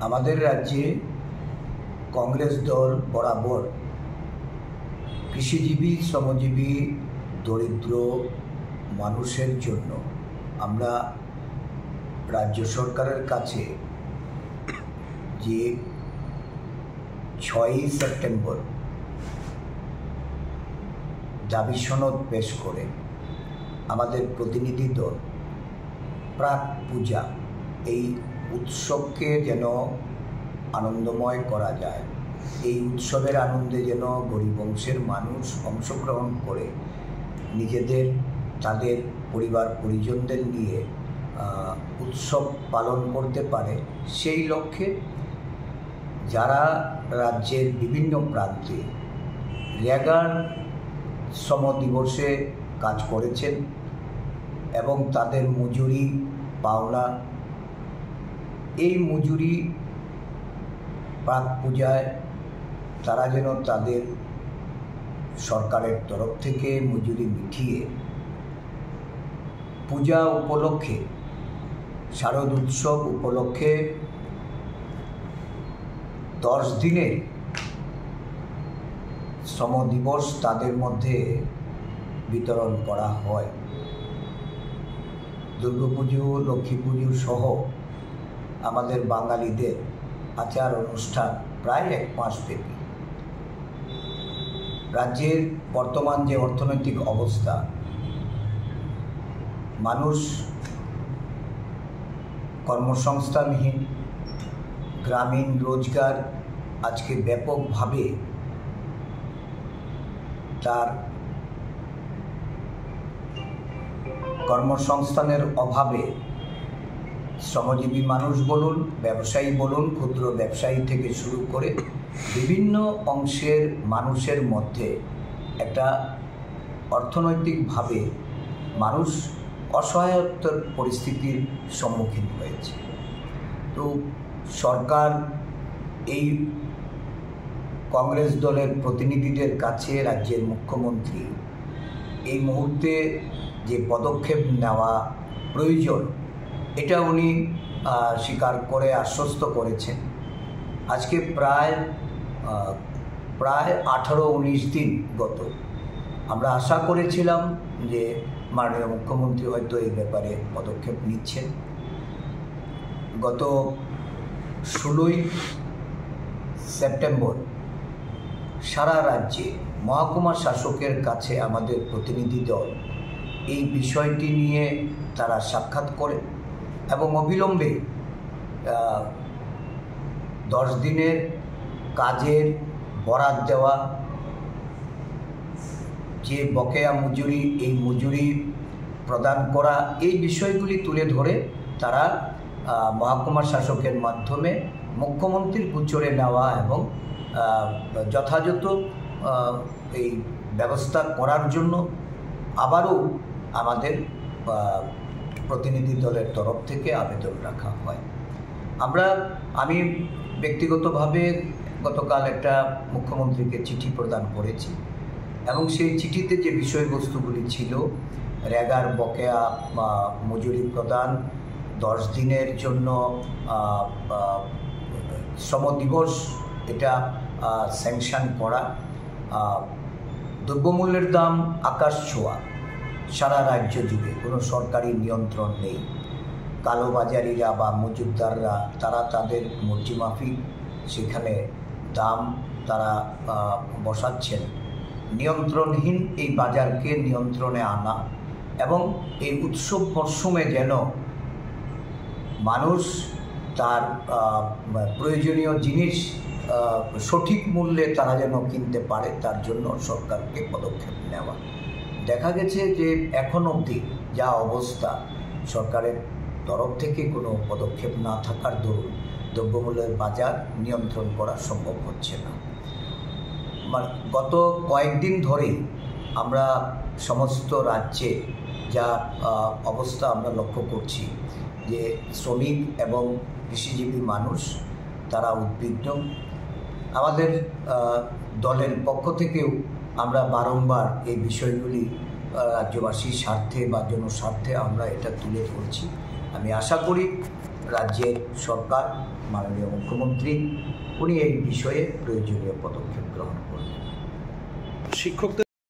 আমাদের রাজ্যে কংগ্রেস দল বরাবর কৃষিজীবী, শ্রমজীবী, দরিদ্র মানুষের জন্য আমরা রাজ্য সরকারের কাছে যে 6ই সেপ্টেম্বর দাবি সনদ পেশ করে আমাদের প্রতিনিধি দল প্রাক পূজা এই উৎসবকে যেন আনন্দময় করা যায়, এই উৎসবের আনন্দে যেন গরিব বংশের মানুষ অংশগ্রহণ করে নিজেদের তাদের পরিবার পরিজনদের নিয়ে উৎসব পালন করতে পারে, সেই লক্ষ্যে যারা রাজ্যের বিভিন্ন প্রান্তে রেগার শ্রম দিবসে কাজ করেছেন এবং তাদের মজুরি পাওনা, এই মজুরি প্রাক পূজায় তারা যেন তাদের সরকারের তরফ থেকে মজুরি মিটিয়ে পূজা উপলক্ষে, শারদ উৎসব উপলক্ষে 10 দিনের শ্রম দিবস তাদের মধ্যে বিতরণ করা হয়। দুর্গাপুজো, লক্ষ্মী পুজো সহ আমাদের বাঙালিদের আচার অনুষ্ঠান প্রায় 1 মাস ব্যাপী। রাজ্যের বর্তমান যে অর্থনৈতিক অবস্থা, মানুষ কর্মসংস্থানহীন, গ্রামীণ রোজগার আজকে ব্যাপকভাবে তার কর্মসংস্থানের অভাবে শ্রমজীবী মানুষ বলুন, ব্যবসায়ী বলুন, ক্ষুদ্র ব্যবসায়ী থেকে শুরু করে বিভিন্ন অংশের মানুষের মধ্যে একটা অর্থনৈতিকভাবে মানুষ অসহায়তার পরিস্থিতির সম্মুখীন হয়েছে। তো সরকার এই কংগ্রেস দলের প্রতিনিধিদের কাছে রাজ্যের মুখ্যমন্ত্রী এই মুহূর্তে যে পদক্ষেপ নেওয়া প্রয়োজন, এটা উনি স্বীকার করে আশ্বস্ত করেছেন। আজকে প্রায় 18-19 দিন গত, আমরা আশা করেছিলাম যে মাননীয় মুখ্যমন্ত্রী হয়তো এই ব্যাপারে পদক্ষেপ নিচ্ছেন। গত 16ই সেপ্টেম্বর সারা রাজ্যে মহকুমা শাসকের কাছে আমাদের প্রতিনিধি দল এই বিষয়টি নিয়ে তারা সাক্ষাৎ করে এবং অবিলম্বে 10 দিনের কাজের বরাত দেওয়া, যে বকেয়া মজুরি, এই মজুরি প্রদান করা, এই বিষয়গুলি তুলে ধরে তারা মহকুমা শাসকের মাধ্যমে মুখ্যমন্ত্রীর গোচরে নেওয়া এবং যথাযথ এই ব্যবস্থা করার জন্য আবারও আমাদের প্রতিনিধি দলের তরফ থেকে আবেদন রাখা হয়। আমি ব্যক্তিগতভাবে গতকাল একটা মুখ্যমন্ত্রীকে চিঠি প্রদান করেছি এবং সেই চিঠিতে যে বিষয়বস্তুগুলি ছিল, রেগার বকেয়া মজুরি প্রদান, 10 দিনের জন্য শ্রম দিবস এটা স্যাংশন করা, দ্রব্যমূল্যের দাম আকাশ ছোঁয়া, সারা রাজ্য জুড়ে কোনো সরকারি নিয়ন্ত্রণ নেই, কালোবাজারিরা বা মজুতদাররা তারা তাদের মর্জিমাফিক সেখানে দাম তারা বসাচ্ছেন। নিয়ন্ত্রণহীন এই বাজারকে নিয়ন্ত্রণে আনা এবং এই উৎসব মরশুমে যেন মানুষ তার প্রয়োজনীয় জিনিস সঠিক মূল্যে তারা যেন কিনতে পারে, তার জন্য সরকারকে পদক্ষেপ নেওয়া। দেখা গেছে যে এখন অবধি যা অবস্থা, সরকারের তরফ থেকে কোনো পদক্ষেপ না থাকার দরুন দ্রব্যমূল্যের বাজার নিয়ন্ত্রণ করা সম্ভব হচ্ছে না। গত কয়েকদিন ধরেই আমরা সমস্ত রাজ্যে যা অবস্থা আমরা লক্ষ্য করছি যে শ্রমিক এবং কৃষিজীবী মানুষ তারা উদ্বিগ্ন। আমাদের দলের পক্ষ থেকেও আমরা বারংবার এই বিষয়গুলি রাজ্যবাসীর স্বার্থে বা জনস্বার্থে আমরা এটা তুলে ধরছি। আমি আশা করি রাজ্যের সরকার, মাননীয় মুখ্যমন্ত্রী, উনি এই বিষয়ে প্রয়োজনীয় পদক্ষেপ গ্রহণ করবেন। শিক্ষকদের